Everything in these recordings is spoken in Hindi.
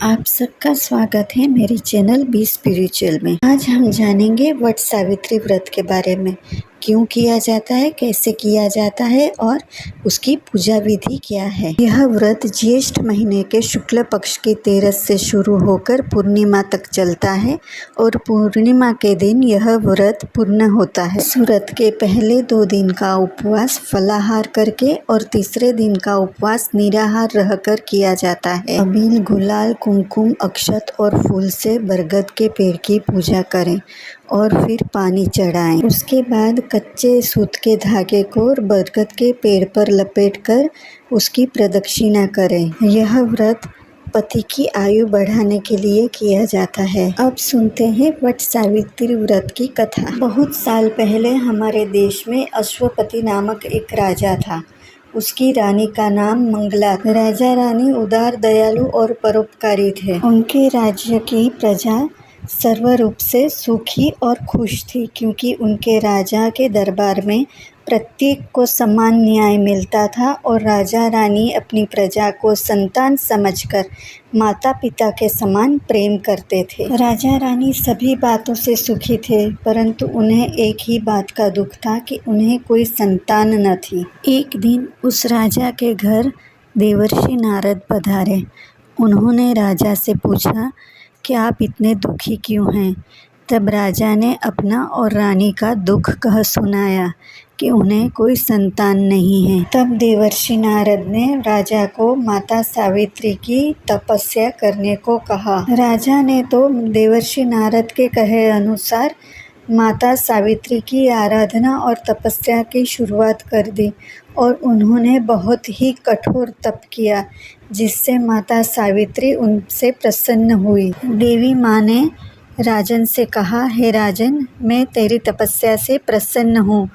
आप सबका स्वागत है मेरे चैनल बी स्पिरिचुअल में। आज हम जानेंगे वट सावित्री व्रत के बारे में, क्यों किया जाता है, कैसे किया जाता है और उसकी पूजा विधि क्या है। यह व्रत ज्येष्ठ महीने के शुक्ल पक्ष की 13 से शुरू होकर पूर्णिमा तक चलता है और पूर्णिमा के दिन यह व्रत पूर्ण होता है। इस व्रत के पहले 2 दिन का उपवास फलाहार करके और तीसरे दिन का उपवास निराहार रहकर किया जाता है। अबील, गुलाल, कुमकुम, अक्षत और फूल से बरगद के पेड़ की पूजा करें और फिर पानी चढ़ाएं। उसके बाद कच्चे सूत के धागे को बरगद के पेड़ पर लपेटकर उसकी प्रदक्षिणा करें। यह व्रत पति की आयु बढ़ाने के लिए किया जाता है। अब सुनते हैं वट सावित्री व्रत की कथा। बहुत साल पहले हमारे देश में अश्वपति नामक एक राजा था। उसकी रानी का नाम मंगला। राजा रानी उदार, दयालु और परोपकारी थे। उनके राज्य की प्रजा सर्व रूप से सुखी और खुश थी, क्योंकि उनके राजा के दरबार में प्रत्येक को समान न्याय मिलता था और राजा रानी अपनी प्रजा को संतान समझकर माता पिता के समान प्रेम करते थे। राजा रानी सभी बातों से सुखी थे, परंतु उन्हें एक ही बात का दुख था कि उन्हें कोई संतान न थी। एक दिन उस राजा के घर देवर्षि नारद पधारे। उन्होंने राजा से पूछा कि आप इतने दुखी क्यों हैं। तब राजा ने अपना और रानी का दुख कह सुनाया कि उन्हें कोई संतान नहीं है। तब देवर्षि नारद ने राजा को माता सावित्री की तपस्या करने को कहा। राजा ने तो देवर्षि नारद के कहे अनुसार माता सावित्री की आराधना और तपस्या की शुरुआत कर दी और उन्होंने बहुत ही कठोर तप किया, जिससे माता सावित्री उनसे प्रसन्न हुई। देवी माँ ने राजन से कहा, हे राजन, मैं तेरी तपस्या से प्रसन्न हूँ,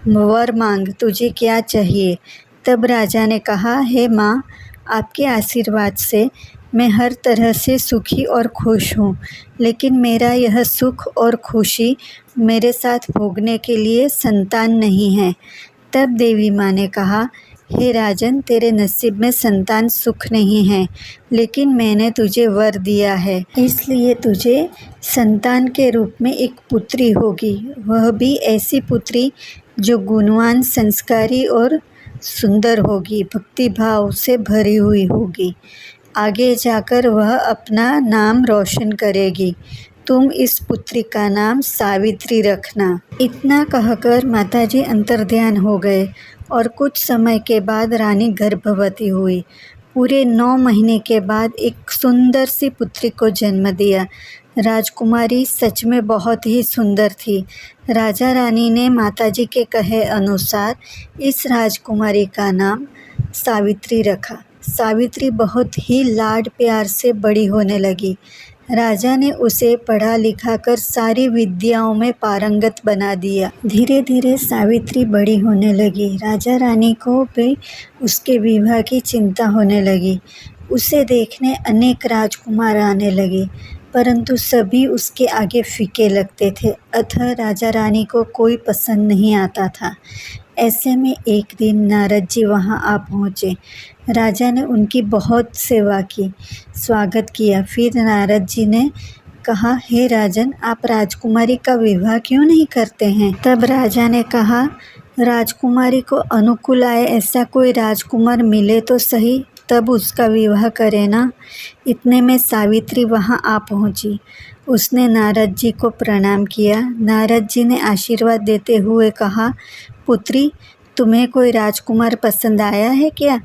वर मांग, तुझे क्या चाहिए। तब राजा ने कहा, हे माँ, आपके आशीर्वाद से मैं हर तरह से सुखी और खुश हूँ, लेकिन मेरा यह सुख और खुशी मेरे साथ भोगने के लिए संतान नहीं है। तब देवी माँ ने कहा, हे राजन, तेरे नसीब में संतान सुख नहीं है, लेकिन मैंने तुझे वर दिया है, इसलिए तुझे संतान के रूप में एक पुत्री होगी, वह भी ऐसी पुत्री जो गुणवान, संस्कारी और सुंदर होगी, भक्ति भाव से भरी हुई होगी। आगे जाकर वह अपना नाम रोशन करेगी। तुम इस पुत्री का नाम सावित्री रखना। इतना कहकर माताजी अंतर्ध्यान हो गए और कुछ समय के बाद रानी गर्भवती हुई। पूरे 9 महीने के बाद एक सुंदर सी पुत्री को जन्म दिया। राजकुमारी सच में बहुत ही सुंदर थी। राजा रानी ने माताजी के कहे अनुसार इस राजकुमारी का नाम सावित्री रखा। सावित्री बहुत ही लाड प्यार से बड़ी होने लगी। राजा ने उसे पढ़ा लिखा कर सारी विद्याओं में पारंगत बना दिया। धीरे धीरे सावित्री बड़ी होने लगी। राजा रानी को भी उसके विवाह की चिंता होने लगी। उसे देखने अनेक राजकुमार आने लगे, परंतु सभी उसके आगे फीके लगते थे, अतः राजा रानी को कोई पसंद नहीं आता था। ऐसे में एक दिन नारद जी वहाँ आ पहुँचे। राजा ने उनकी बहुत सेवा की, स्वागत किया। फिर नारद जी ने कहा, हे राजन, आप राजकुमारी का विवाह क्यों नहीं करते हैं। तब राजा ने कहा, राजकुमारी को अनुकूल आए ऐसा कोई राजकुमार मिले तो सही, तब उसका विवाह करे ना। इतने में सावित्री वहाँ आ पहुँची। उसने नारद जी को प्रणाम किया। नारद जी ने आशीर्वाद देते हुए कहा, पुत्री, तुम्हें कोई राजकुमार पसंद आया है क्या।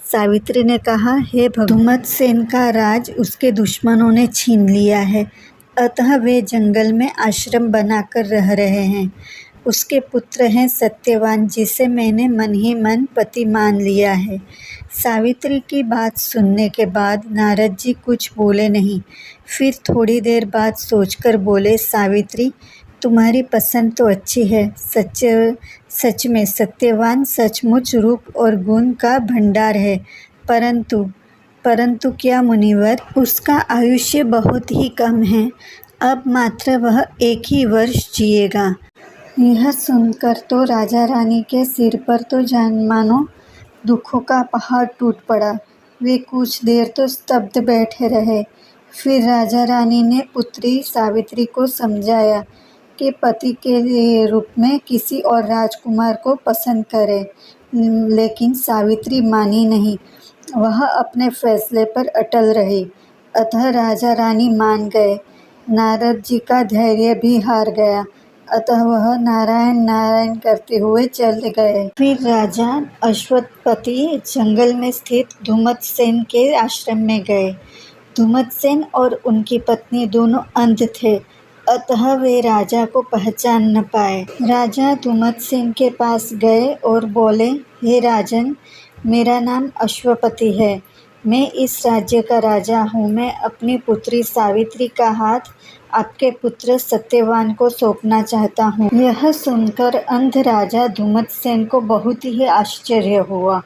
सावित्री ने कहा, हे धुमतसेन का राज उसके दुश्मनों ने छीन लिया है, अतः वे जंगल में आश्रम बनाकर रह रहे हैं। उसके पुत्र हैं सत्यवान, जिसे मैंने मन ही मन पति मान लिया है। सावित्री की बात सुनने के बाद नारद जी कुछ बोले नहीं। फिर थोड़ी देर बाद सोचकर बोले, सावित्री, तुम्हारी पसंद तो अच्छी है। सच में सत्यवान सचमुच रूप और गुण का भंडार है, परंतु क्या मुनिवर, उसका आयुष्य बहुत ही कम है। अब मात्र वह 1 ही वर्ष जिएगा। यह सुनकर तो राजा रानी के सिर पर तो जान मानो दुखों का पहाड़ टूट पड़ा। वे कुछ देर तो स्तब्ध बैठे रहे। फिर राजा रानी ने पुत्री सावित्री को समझाया कि पति के रूप में किसी और राजकुमार को पसंद करे, लेकिन सावित्री मानी नहीं। वह अपने फैसले पर अटल रही। अतः राजा रानी मान गए। नारद जी का धैर्य भी हार गया, अतः वह नारायण नारायण करते हुए चल गए। फिर राजा अश्वपति जंगल में स्थित धुमतसेन के आश्रम में गए। धुमतसेन और उनकी पत्नी दोनों अंध थे, अतः वे राजा को पहचान न पाए। राजा धुमतसेन के पास गए और बोले, हे राजन, मेरा नाम अश्वपति है। मैं इस राज्य का राजा हूँ। मैं अपनी पुत्री सावित्री का हाथ आपके पुत्र सत्यवान को सौंपना चाहता हूँ। यह सुनकर अंध राजा धुमतसेन को बहुत ही आश्चर्य हुआ।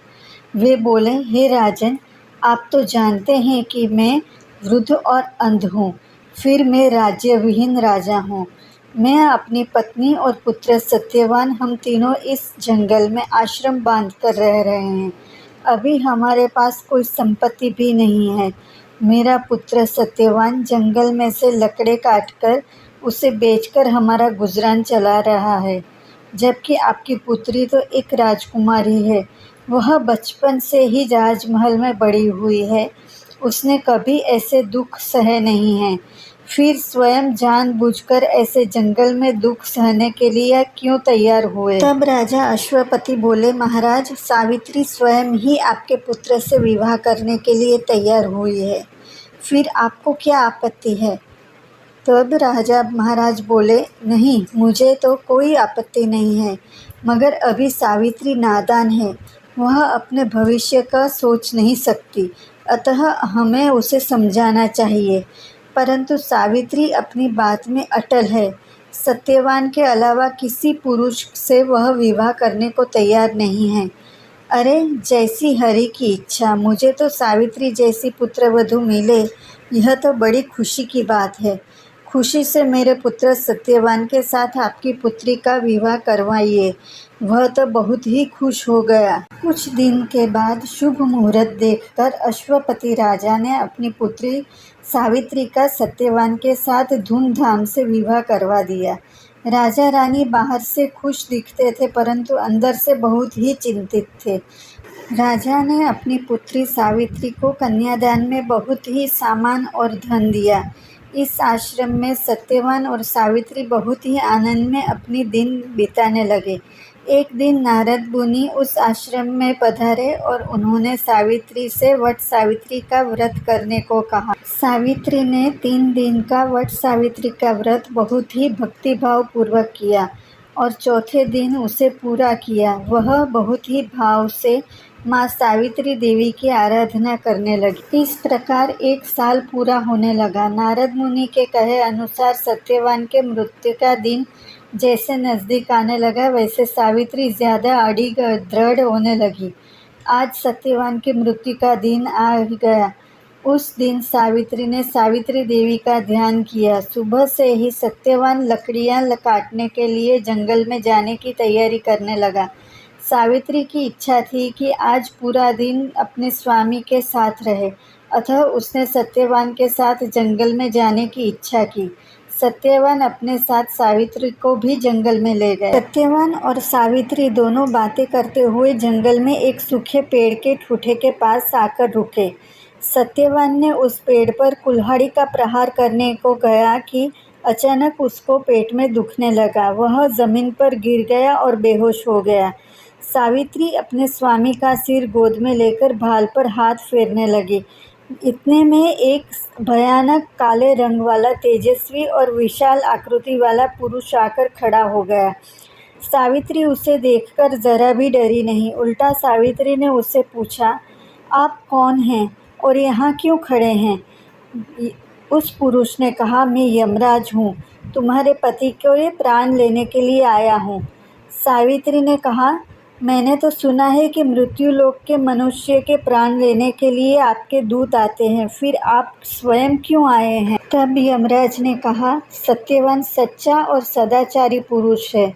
वे बोले, हे राजन, आप तो जानते हैं कि मैं वृद्ध और अंध हूँ, फिर मैं राज्य विहीन राजा हूँ। मैं अपनी पत्नी और पुत्र सत्यवान, हम तीनों इस जंगल में आश्रम बांधकर रह रहे हैं। अभी हमारे पास कोई संपत्ति भी नहीं है। मेरा पुत्र सत्यवान जंगल में से लकड़े काटकर उसे बेचकर हमारा गुजरान चला रहा है, जबकि आपकी पुत्री तो एक राजकुमारी है। वह बचपन से ही राजमहल में बड़ी हुई है। उसने कभी ऐसे दुख सहे नहीं हैं। फिर स्वयं जानबूझकर ऐसे जंगल में दुख सहने के लिए क्यों तैयार हुए? तब राजा अश्वपति बोले, महाराज, सावित्री स्वयं ही आपके पुत्र से विवाह करने के लिए तैयार हुई है, फिर आपको क्या आपत्ति है? तब राजा महाराज बोले, नहीं, मुझे तो कोई आपत्ति नहीं है, मगर अभी सावित्री नादान है। वह अपने भविष्य का सोच नहीं सकती, अतः हमें उसे समझाना चाहिए। परंतु सावित्री अपनी बात में अटल है। सत्यवान के अलावा किसी पुरुष से वह विवाह करने को तैयार नहीं है। अरे, जैसी हरि की इच्छा। मुझे तो सावित्री जैसी पुत्रवधू मिले, यह तो बड़ी खुशी की बात है। खुशी से मेरे पुत्र सत्यवान के साथ आपकी पुत्री का विवाह करवाइए। वह तो बहुत ही खुश हो गया। कुछ दिन के बाद शुभ मुहूर्त देखकर अश्वपति राजा ने अपनी पुत्री सावित्री का सत्यवान के साथ धूमधाम से विवाह करवा दिया। राजा रानी बाहर से खुश दिखते थे, परंतु अंदर से बहुत ही चिंतित थे। राजा ने अपनी पुत्री सावित्री को कन्यादान में बहुत ही सामान और धन दिया। इस आश्रम में सत्यवान और सावित्री बहुत ही आनंद में अपनी दिन बिताने लगे। एक दिन नारद मुनि उस आश्रम में पधारे और उन्होंने सावित्री से वट सावित्री का व्रत करने को कहा। सावित्री ने 3 दिन का वट सावित्री का व्रत बहुत ही भक्तिभाव पूर्वक किया और चौथे दिन उसे पूरा किया। वह बहुत ही भाव से माँ सावित्री देवी की आराधना करने लगी। इस प्रकार 1 साल पूरा होने लगा। नारद मुनि के कहे अनुसार सत्यवान के मृत्यु का दिन जैसे नज़दीक आने लगा, वैसे सावित्री ज़्यादा अड़िग दृढ़ होने लगी। आज सत्यवान की मृत्यु का दिन आ गया। उस दिन सावित्री ने सावित्री देवी का ध्यान किया। सुबह से ही सत्यवान लकड़ियाँ काटने के लिए जंगल में जाने की तैयारी करने लगा। सावित्री की इच्छा थी कि आज पूरा दिन अपने स्वामी के साथ रहे, अतः उसने सत्यवान के साथ जंगल में जाने की इच्छा की। सत्यवान अपने साथ सावित्री को भी जंगल में ले गए। सत्यवान और सावित्री दोनों बातें करते हुए जंगल में एक सूखे पेड़ के ठूठे के पास आकर रुके। सत्यवान ने उस पेड़ पर कुल्हाड़ी का प्रहार करने को गया कि अचानक उसको पेट में दुखने लगा। वह जमीन पर गिर गया और बेहोश हो गया। सावित्री अपने स्वामी का सिर गोद में लेकर भाल पर हाथ फेरने लगी। इतने में एक भयानक काले रंग वाला तेजस्वी और विशाल आकृति वाला पुरुष आकर खड़ा हो गया। सावित्री उसे देखकर जरा भी डरी नहीं। उल्टा सावित्री ने उससे पूछा, आप कौन हैं और यहाँ क्यों खड़े हैं? उस पुरुष ने कहा, मैं यमराज हूँ, तुम्हारे पति के प्राण लेने के लिए आया हूँ। सावित्री ने कहा, मैंने तो सुना है कि मृत्यु लोक के मनुष्य के प्राण लेने के लिए आपके दूत आते हैं, फिर आप स्वयं क्यों आए हैं? तब यमराज ने कहा, सत्यवान सच्चा और सदाचारी पुरुष है।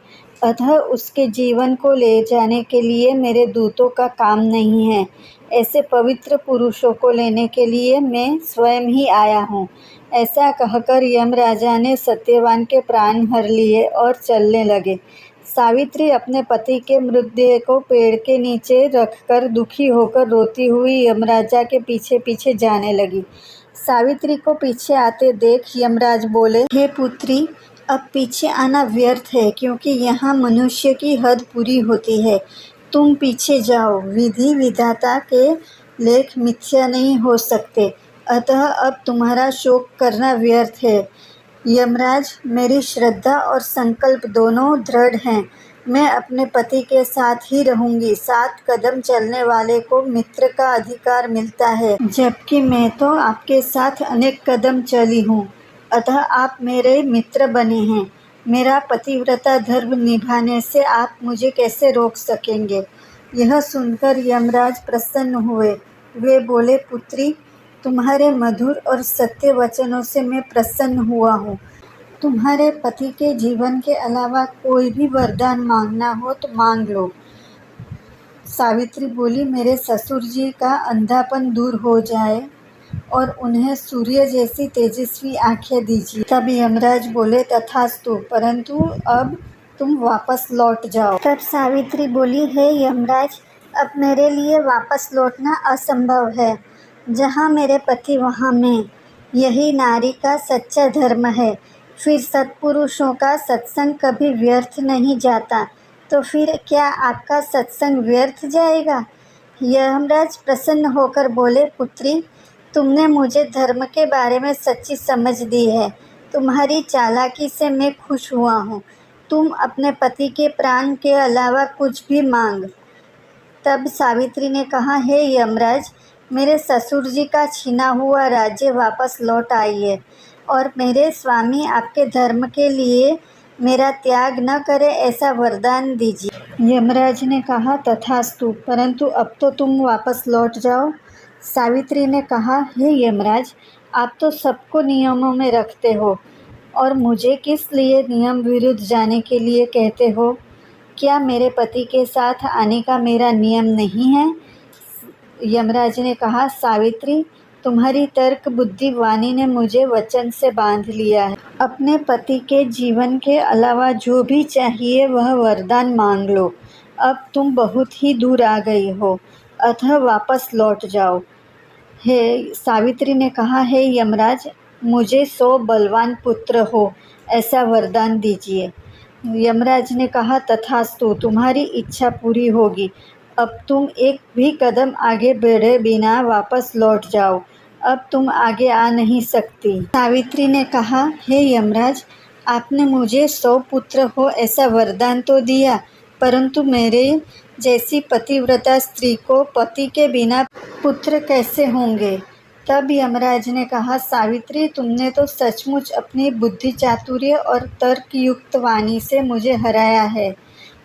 अतः उसके जीवन को ले जाने के लिए मेरे दूतों का काम नहीं है। ऐसे पवित्र पुरुषों को लेने के लिए मैं स्वयं ही आया हूँ। ऐसा कहकर यमराजा ने सत्यवान के प्राण हर लिए और चलने लगे। सावित्री अपने पति के मृतदेह को पेड़ के नीचे रखकर दुखी होकर रोती हुई यमराजा के पीछे पीछे जाने लगी। सावित्री को पीछे आते देख यमराज बोले, हे पुत्री, अब पीछे आना व्यर्थ है, क्योंकि यहाँ मनुष्य की हद पूरी होती है। तुम पीछे जाओ। विधि विधाता के लेख मिथ्या नहीं हो सकते, अतः अब तुम्हारा शोक करना व्यर्थ है। यमराज, मेरी श्रद्धा और संकल्प दोनों दृढ़ हैं। मैं अपने पति के साथ ही रहूंगी। 7 कदम चलने वाले को मित्र का अधिकार मिलता है, जबकि मैं तो आपके साथ अनेक कदम चली हूँ, अतः आप मेरे मित्र बने हैं। मेरा पतिव्रता धर्म निभाने से आप मुझे कैसे रोक सकेंगे? यह सुनकर यमराज प्रसन्न हुए। वे बोले, पुत्री, तुम्हारे मधुर और सत्य वचनों से मैं प्रसन्न हुआ हूँ। तुम्हारे पति के जीवन के अलावा कोई भी वरदान मांगना हो तो मांग लो। सावित्री बोली, मेरे ससुर जी का अंधापन दूर हो जाए और उन्हें सूर्य जैसी तेजस्वी आंखें दीजिए। तब यमराज बोले, तथास्तु, परंतु अब तुम वापस लौट जाओ। तब सावित्री बोली, हे यमराज, अब मेरे लिए वापस लौटना असंभव है। जहाँ मेरे पति वहाँ मैं। यही नारी का सच्चा धर्म है। फिर सत्पुरुषों का सत्संग कभी व्यर्थ नहीं जाता। तो फिर क्या आपका सत्संग व्यर्थ जाएगा? यमराज प्रसन्न होकर बोले, पुत्री, तुमने मुझे धर्म के बारे में सच्ची समझ दी है। तुम्हारी चालाकी से मैं खुश हुआ हूँ। तुम अपने पति के प्राण के अलावा कुछ भी मांग। तब सावित्री ने कहा, हे यमराज, मेरे ससुर जी का छीना हुआ राज्य वापस लौट आइए और मेरे स्वामी आपके धर्म के लिए मेरा त्याग न करे, ऐसा वरदान दीजिए। यमराज ने कहा, तथास्तु, परंतु अब तो तुम वापस लौट जाओ। सावित्री ने कहा, हे यमराज, आप तो सबको नियमों में रखते हो और मुझे किस लिए नियम विरुद्ध जाने के लिए कहते हो? क्या मेरे पति के साथ आने का मेरा नियम नहीं है? यमराज ने कहा, सावित्री, तुम्हारी तर्क बुद्धि वाणी ने मुझे वचन से बांध लिया है। अपने पति के जीवन के अलावा जो भी चाहिए वह वरदान मांग लो। अब तुम बहुत ही दूर आ गई हो, अतः वापस लौट जाओ। हे सावित्री ने कहा, हे यमराज, मुझे 100 बलवान पुत्र हो, ऐसा वरदान दीजिए। यमराज ने कहा, तथास्तु, तुम्हारी इच्छा पूरी होगी। अब तुम एक भी कदम आगे बढ़े बिना वापस लौट जाओ। अब तुम आगे आ नहीं सकती। सावित्री ने कहा, हे यमराज, आपने मुझे 100 पुत्र हो ऐसा वरदान तो दिया, परंतु मेरे जैसी पतिव्रता स्त्री को पति के बिना पुत्र कैसे होंगे? तब यमराज ने कहा, सावित्री, तुमने तो सचमुच अपनी बुद्धि चातुर्य और तर्कयुक्त वाणी से मुझे हराया है।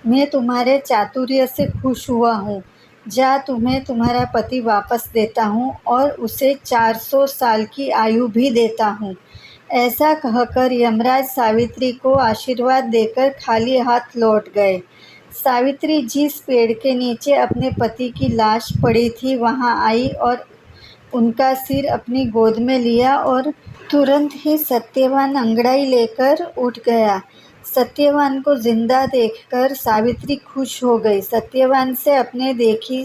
मैं तुम्हारे चातुर्य से खुश हुआ हूँ। जा, तुम्हें तुम्हारा पति वापस देता हूँ और उसे 400 साल की आयु भी देता हूँ। ऐसा कहकर यमराज सावित्री को आशीर्वाद देकर खाली हाथ लौट गए। सावित्री जिस पेड़ के नीचे अपने पति की लाश पड़ी थी वहाँ आई और उनका सिर अपनी गोद में लिया और तुरंत ही सत्यवान अंगड़ाई लेकर उठ गया। सत्यवान को जिंदा देखकर सावित्री खुश हो गई। सत्यवान से अपने देखी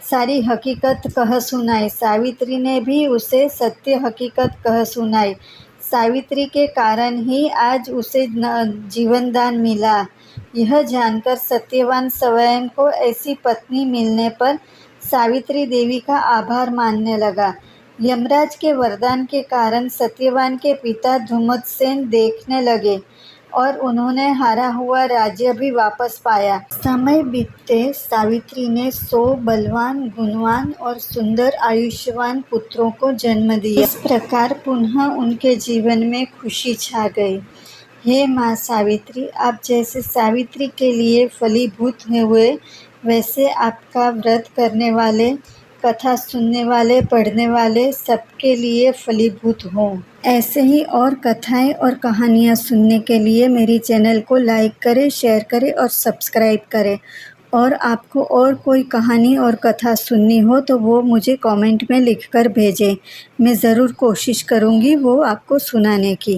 सारी हकीकत कह सुनाई। सावित्री ने भी उसे सत्य हकीकत कह सुनाई। सावित्री के कारण ही आज उसे जीवन दान मिला। यह जानकर सत्यवान स्वयं को ऐसी पत्नी मिलने पर सावित्री देवी का आभार मानने लगा। यमराज के वरदान के कारण सत्यवान के पिता धुमतसेन देखने लगे और उन्होंने हारा हुआ राज्य भी वापस पाया। समय बीतते सावित्री ने 100 बलवान, गुणवान और सुंदर आयुष्यवान पुत्रों को जन्म दिया। इस प्रकार पुनः उनके जीवन में खुशी छा गई। हे माँ सावित्री, आप जैसे सावित्री के लिए फलीभूत हुए, वैसे आपका व्रत करने वाले कथा सुनने वाले, पढ़ने वाले सबके लिए फलीभूत हों। ऐसे ही और कथाएं और कहानियाँ सुनने के लिए मेरी चैनल को लाइक करें, शेयर करें और सब्सक्राइब करें। और आपको और कोई कहानी और कथा सुननी हो तो वो मुझे कमेंट में लिखकर भेजें। मैं ज़रूर कोशिश करूँगी वो आपको सुनाने की।